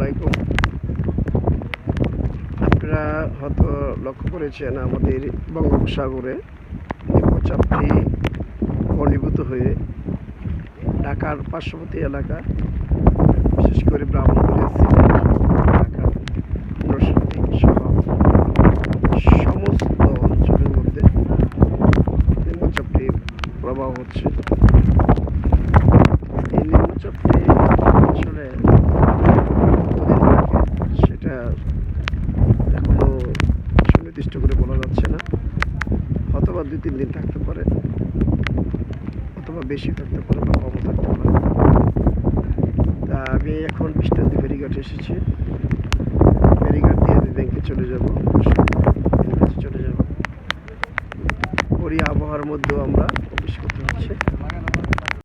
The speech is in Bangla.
আলাইকুম। আপনারা হয়তো লক্ষ্য করেছেন আমাদের বঙ্গোপসাগরে নিম্নচাপটি ঘনীভূত হয়ে ঢাকার পার্শ্ববর্তী এলাকা, বিশেষ করে ব্রাহ্মণবাড়িয়া, সিলেট, ঢাকা, নরসিংদী সহ সমস্ত অঞ্চলের মধ্যে নিম্নচাপটির প্রভাব হচ্ছে। এই নিম্নচাপটি আসলে কতদিন থাকে সেটা এখনো সুনির্দিষ্ট করে বলা যাচ্ছে না। অথবা 2-3 দিন থাকতে পারে, অথবা বেশি থাকতে পারে বা কমও থাকতে পারে। তা আমি এখন বিষ্ণুন্দী ফেরিঘাটে এসেছি। ফেরিঘাট দিয়ে আমি ব্যাংকে চলে যাব, চলে যাব। ওরই আবহাওয়ার মধ্যেও আমরা প্রবেশ করতে হচ্ছে।